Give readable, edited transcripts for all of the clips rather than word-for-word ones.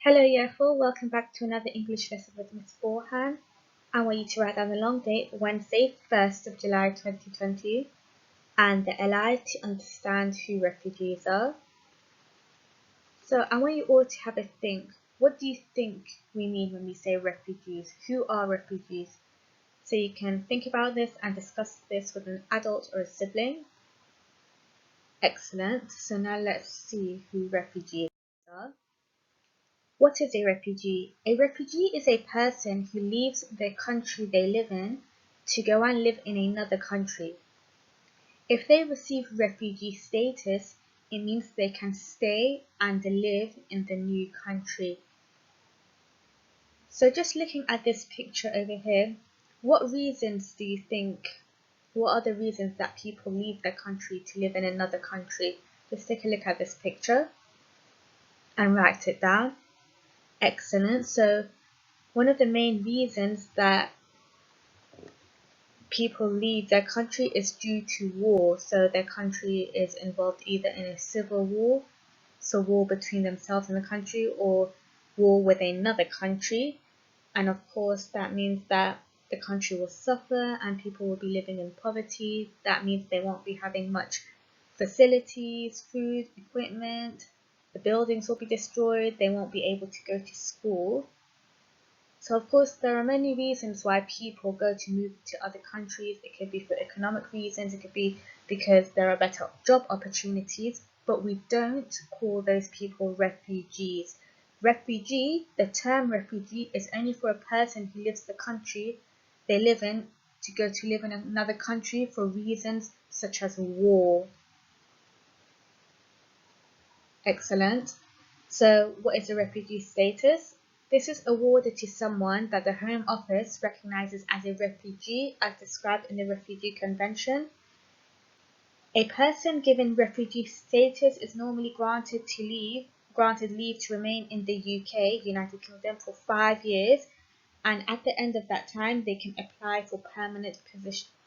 Hello Year 4, welcome back to another English lesson with Miss Borhan. I want you to write down the long date, Wednesday, 1st of July 2020, and the LI to understand who refugees are. So I want you all to have a think. What do you think we mean when we say refugees? Who are refugees? So you can think about this and discuss this with an adult or a sibling. Excellent. So now let's see who refugees are. What is a refugee? A refugee is a person who leaves the country they live in to go and live in another country. If they receive refugee status, it means they can stay and live in the new country. So just looking at this picture over here, what reasons do you think, what are the reasons that people leave their country to live in another country? Just take a look at this picture and write it down. Excellent. So one of the main reasons that people leave their country is due to war. So their country is involved either in a civil war, so war between themselves and the country, or war with another country. And of course that means that the country will suffer and people will be living in poverty. That means they won't be having much facilities, food, equipment. The buildings will be destroyed. They won't be able to go to school. So of course there are many reasons why people go to move to other countries. It could be for economic reasons, it could be because there are better job opportunities, but we don't call those people refugees. Refugee, the term refugee is only for a person who leaves the country they live in to go to live in another country for reasons such as war. Excellent. So what is a refugee status? This is awarded to someone that the Home Office recognizes as a refugee as described in the Refugee Convention. A person given refugee status is normally granted leave to remain in the UK, United Kingdom, for 5 years, and at the end of that time they can apply for permanent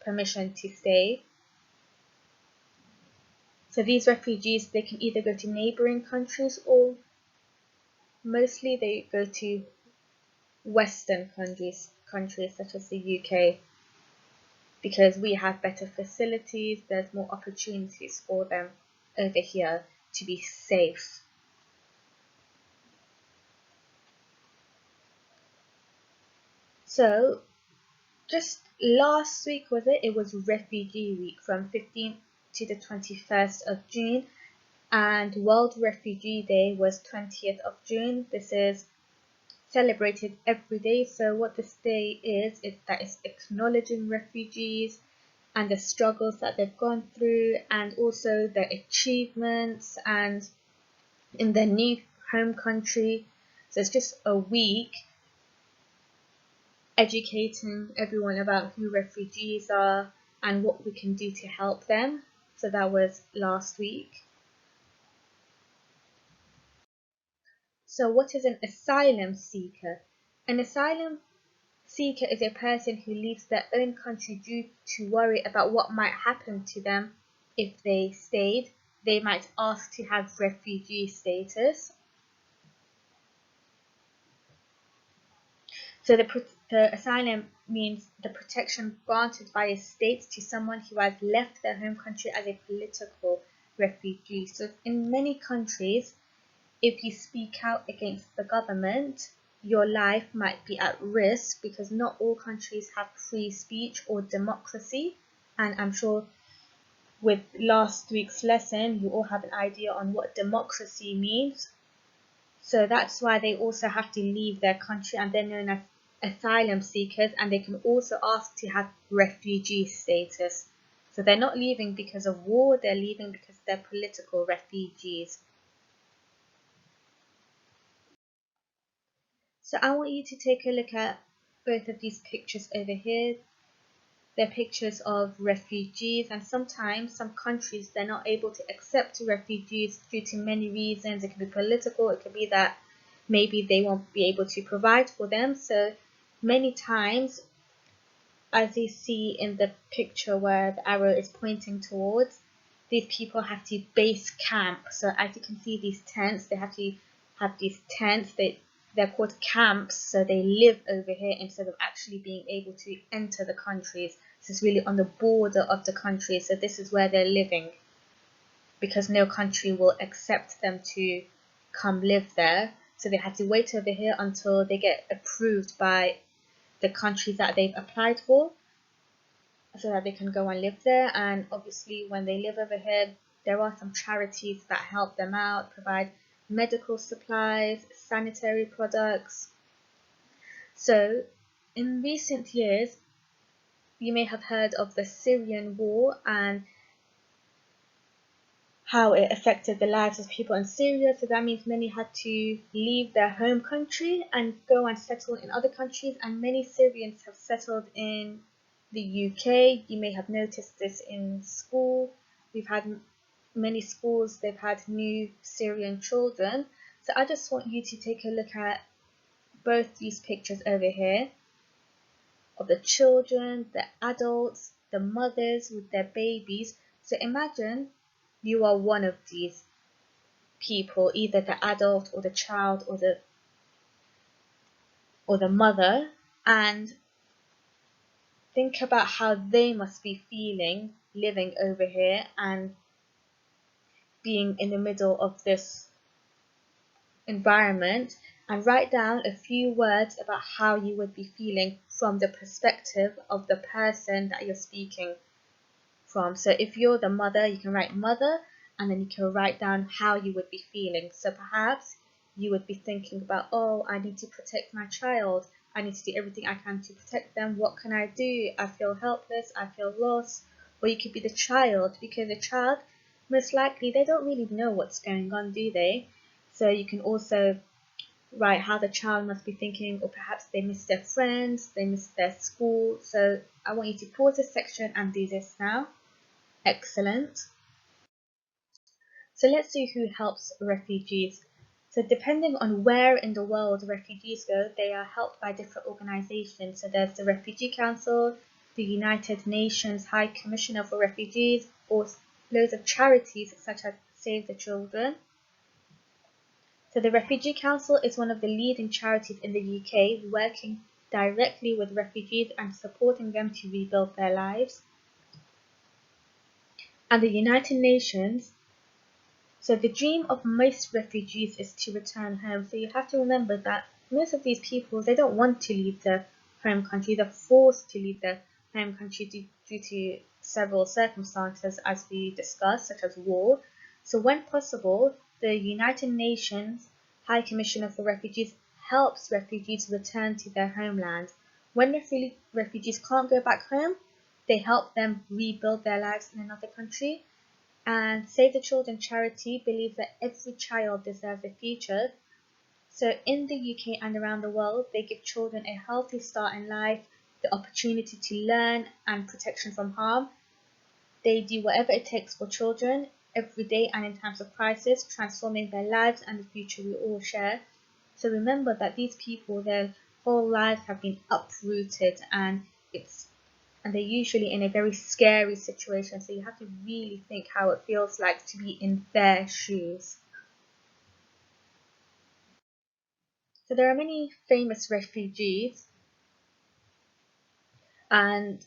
permission to stay. So these refugees, they can either go to neighbouring countries or mostly they go to Western countries such as the UK, because we have better facilities, there's more opportunities for them over here to be safe. So just last week it was Refugee Week from 15th to the 21st of June, and World Refugee Day was 20th of June. This is celebrated every day. So what this day is that it's acknowledging refugees and the struggles that they've gone through, and also their achievements and in their new home country. So it's just a week educating everyone about who refugees are and what we can do to help them. So that was last week. So what is an asylum seeker? An asylum seeker is a person who leaves their own country due to worry about what might happen to them if they stayed. They might ask to have refugee status. So the asylum means the protection granted by a state to someone who has left their home country as a political refugee. So in many countries, if you speak out against the government, your life might be at risk, because not all countries have free speech or democracy. And I'm sure with last week's lesson, you all have an idea on what democracy means. So that's why they also have to leave their country, and they're known as asylum seekers, and they can also ask to have refugee status. So they're not leaving because of war, they're leaving because they're political refugees. So I want you to take a look at both of these pictures over here. They're pictures of refugees, and sometimes some countries, they're not able to accept refugees due to many reasons. It could be political, it could be that maybe they won't be able to provide for them. So many times, as you see in the picture where the arrow is pointing towards, these people have to base camp. So as you can see, these tents, they have to have these tents. They're called camps, so they live over here instead of actually being able to enter the countries. This is really on the border of the country, so this is where they're living, because no country will accept them to come live there. So they had to wait over here until they get approved by the countries that they've applied for, so that they can go and live there. And obviously when they live over here, there are some charities that help them out, provide medical supplies, sanitary products. So in recent years, you may have heard of the Syrian war and how it affected the lives of people in Syria. So that means many had to leave their home country and go and settle in other countries, and many Syrians have settled in the UK. You may have noticed this in school. We've had many schools, they've had new Syrian children. So I just want you to take a look at both these pictures over here of the children, the adults, the mothers with their babies. So imagine you are one of these people, either the adult or the child or the mother, and think about how they must be feeling living over here and being in the middle of this environment, and write down a few words about how you would be feeling from the perspective of the person that you're speaking from. So if you're the mother, you can write mother, and then you can write down how you would be feeling. So perhaps you would be thinking about, oh, I need to protect my child. I need to do everything I can to protect them. What can I do? I feel helpless. I feel lost. Or you could be the child, because the child, most likely, they don't really know what's going on, do they? So you can also write how the child must be thinking, or perhaps they miss their friends, they miss their school. So I want you to pause this section and do this now. Excellent. So let's see who helps refugees. So depending on where in the world refugees go, they are helped by different organizations. So there's the Refugee Council, the United Nations High Commissioner for Refugees, or loads of charities such as Save the Children. So the Refugee Council is one of the leading charities in the UK, working directly with refugees and supporting them to rebuild their lives. And the United Nations, so the dream of most refugees is to return home. So you have to remember that most of these people, they don't want to leave their home country. They're forced to leave their home country due to several circumstances, as we discussed, such as war. So when possible, the United Nations High Commissioner for Refugees helps refugees return to their homeland. When refugees can't go back home, they help them rebuild their lives in another country. And Save the Children charity believes that every child deserves a future. So in the UK and around the world, they give children a healthy start in life, the opportunity to learn, and protection from harm. They do whatever it takes for children every day and in times of crisis, transforming their lives and the future we all share. So remember that these people, their whole lives have been uprooted, and they're usually in a very scary situation. So you have to really think how it feels like to be in their shoes. So there are many famous refugees, and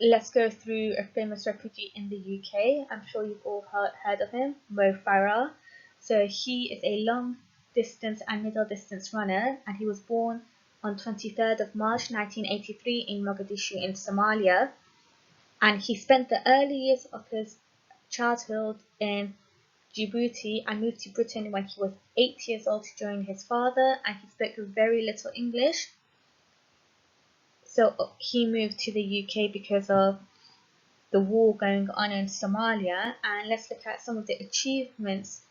let's go through a famous refugee in the UK. I'm sure you've all heard of him, Mo Farah. So he is a long distance and middle distance runner, and he was born on 23rd of March 1983 in Mogadishu in Somalia. And he spent the early years of his childhood in Djibouti and moved to Britain when he was 8 years old to join his father, and he spoke very little English. So he moved to the UK because of the war going on in Somalia. And let's look at some of the achievements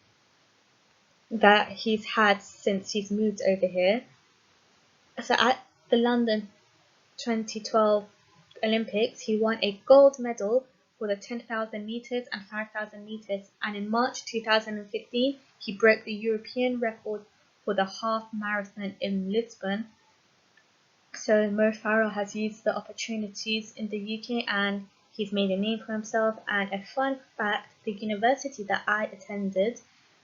that he's had since he's moved over here. So at the London 2012 Olympics, he won a gold medal for the 10,000 meters and 5,000 meters, and in March 2015 he broke the European record for the half marathon in Lisbon. So Mo Farah has used the opportunities in the UK and he's made a name for himself. And a fun fact, the university that I attended,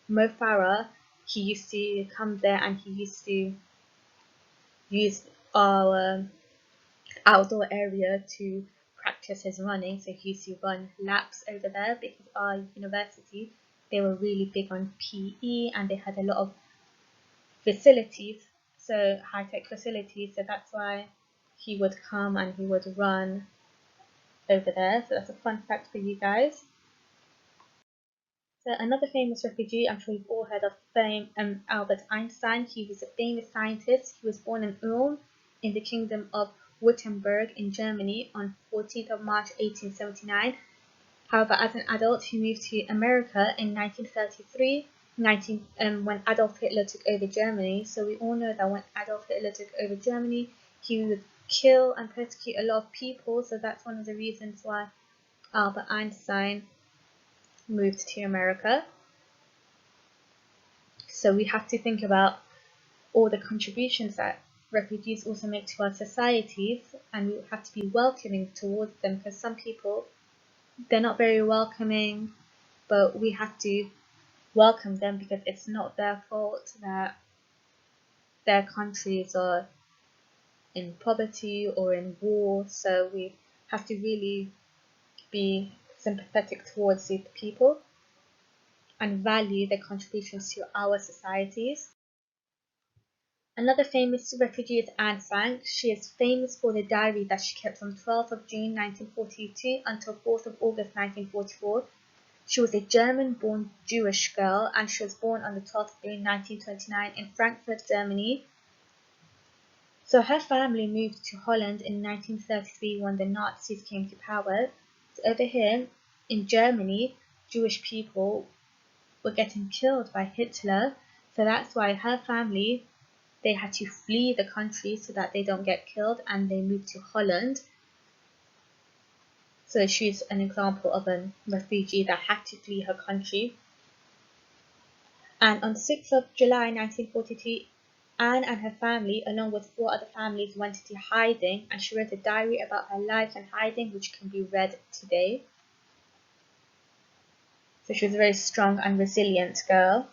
Mo Farah, he used to come there and he used to use our outdoor area to practice his running. So he used to run laps over there because our university, they were really big on PE and they had a lot of facilities, so high-tech facilities. So that's why he would come and he would run over there. So that's a fun fact for you guys. So another famous refugee, I'm sure you've all heard of fame, Albert Einstein. He was a famous scientist. He was born in Ulm in the Kingdom of Württemberg in Germany on 14th of March 1879. However, as an adult, he moved to America in 1933, when Adolf Hitler took over Germany. So we all know that when Adolf Hitler took over Germany, he would kill and persecute a lot of people. So that's one of the reasons why Albert Einstein moved to America. So we have to think about all the contributions that refugees also make to our societies, and we have to be welcoming towards them, because some people, they're not very welcoming, but we have to welcome them because it's not their fault that their countries are in poverty or in war. So we have to really be sympathetic towards these people and value their contributions to our societies. Another famous refugee is Anne Frank. She is famous for the diary that she kept from 12th of June 1942 until 4th of August 1944. She was a German-born Jewish girl, and she was born on the 12th of June 1929 in Frankfurt, Germany. So her family moved to Holland in 1933 when the Nazis came to power. So over here in Germany, Jewish people were getting killed by Hitler. So that's why her family, they had to flee the country so that they don't get killed, and they moved to Holland. So she's an example of a refugee that had to flee her country. And on 6th of July 1942, Anne and her family, along with 4 other families, went into hiding, and she wrote a diary about her life and hiding, which can be read today. So she was a very strong and resilient girl.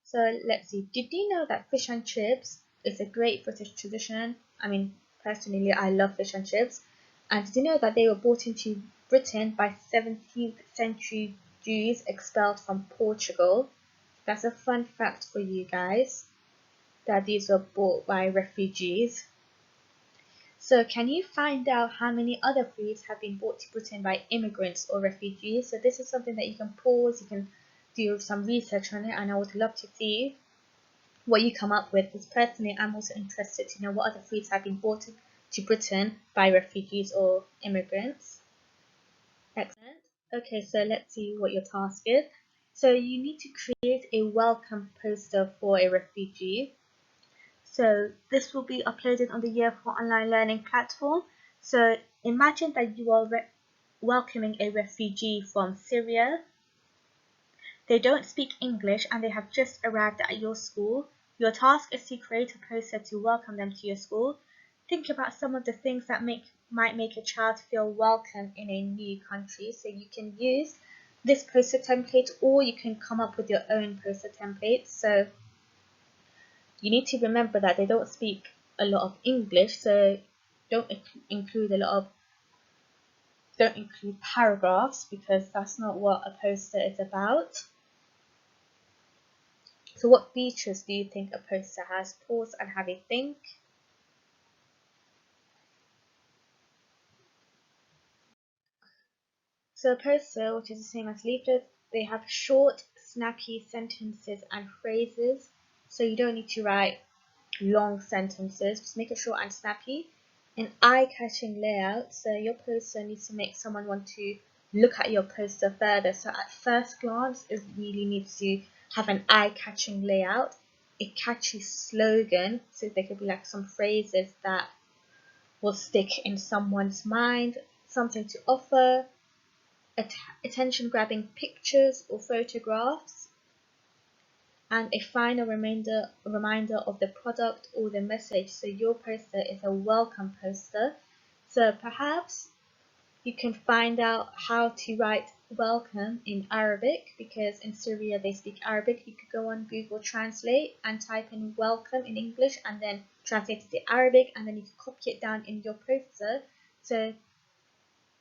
So let's see, did you know that fish and chips is a great British tradition? I mean, personally, I love fish and chips. And did you know that they were brought into Britain by 17th century Jews expelled from Portugal? That's a fun fact for you guys, that these were brought by refugees. So can you find out how many other foods have been brought to Britain by immigrants or refugees? So this is something that you can pause, you can do some research on it, and I would love to see what you come up with, because personally I'm also interested to know what other foods have been brought to Britain by refugees or immigrants. Excellent. Okay, so let's see what your task is. So you need to create a welcome poster for a refugee. So this will be uploaded on the Year for Online Learning platform. So imagine that you are welcoming a refugee from Syria. They don't speak English and they have just arrived at your school. Your task is to create a poster to welcome them to your school. Think about some of the things that might make a child feel welcome in a new country. So you can use this poster template, or you can come up with your own poster template. So you need to remember that they don't speak a lot of English, so don't include paragraphs, because that's not what a poster is about. So what features do you think a poster has? Pause and have a think. So a poster, which is the same as leaflets, they have short, snappy sentences and phrases. So you don't need to write long sentences, just make it short and snappy. An eye-catching layout, so your poster needs to make someone want to look at your poster further. So at first glance, it really needs to have an eye-catching layout, a catchy slogan, so there could be like some phrases that will stick in someone's mind, something to offer, attention-grabbing pictures or photographs, and a final reminder of the product or the message. So your poster is a welcome poster. So perhaps you can find out how to write welcome in Arabic, because in Syria they speak Arabic. You could go on Google Translate and type in welcome in English and then translate it to Arabic, and then you could copy it down in your poster. So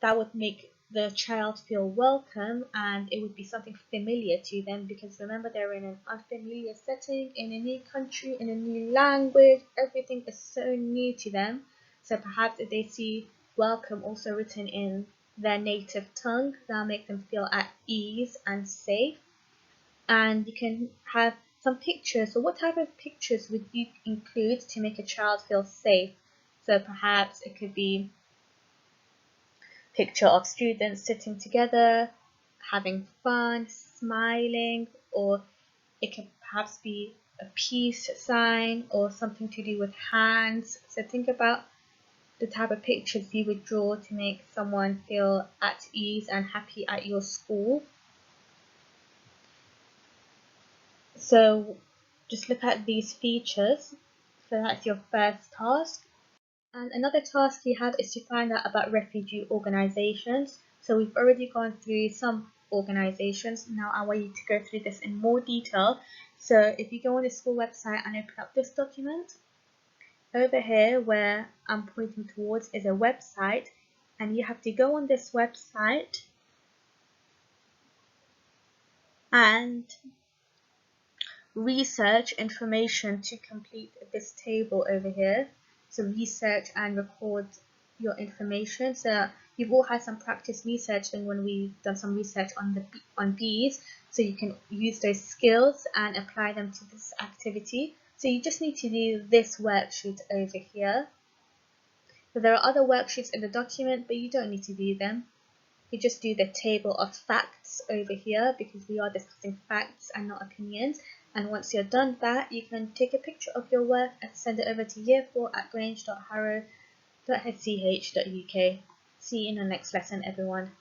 that would make the child feel welcome, and it would be something familiar to them, because remember, they're in an unfamiliar setting, in a new country, in a new language. Everything is so new to them. So perhaps if they see welcome also written in their native tongue, that'll make them feel at ease and safe. And you can have some pictures. So what type of pictures would you include to make a child feel safe? So perhaps it could be picture of students sitting together, having fun, smiling, or it could perhaps be a peace sign or something to do with hands. So think about the type of pictures you would draw to make someone feel at ease and happy at your school. So just look at these features. So that's your first task. And another task you have is to find out about refugee organizations. So we've already gone through some organizations. Now I want you to go through this in more detail. So if you go on the school website and open up this document, over here where I'm pointing towards is a website, and you have to go on this website and research information to complete this table over here. So research and record your information. So you've all had some practice researching when we've done some research on bees, so you can use those skills and apply them to this activity. So you just need to do this worksheet over here. So there are other worksheets in the document, but you don't need to do them. You just do the table of facts over here, because we are discussing facts and not opinions. And once you're done that, you can take a picture of your work and send it over to year4@grange.harrow.sch.uk. See you in the next lesson, everyone.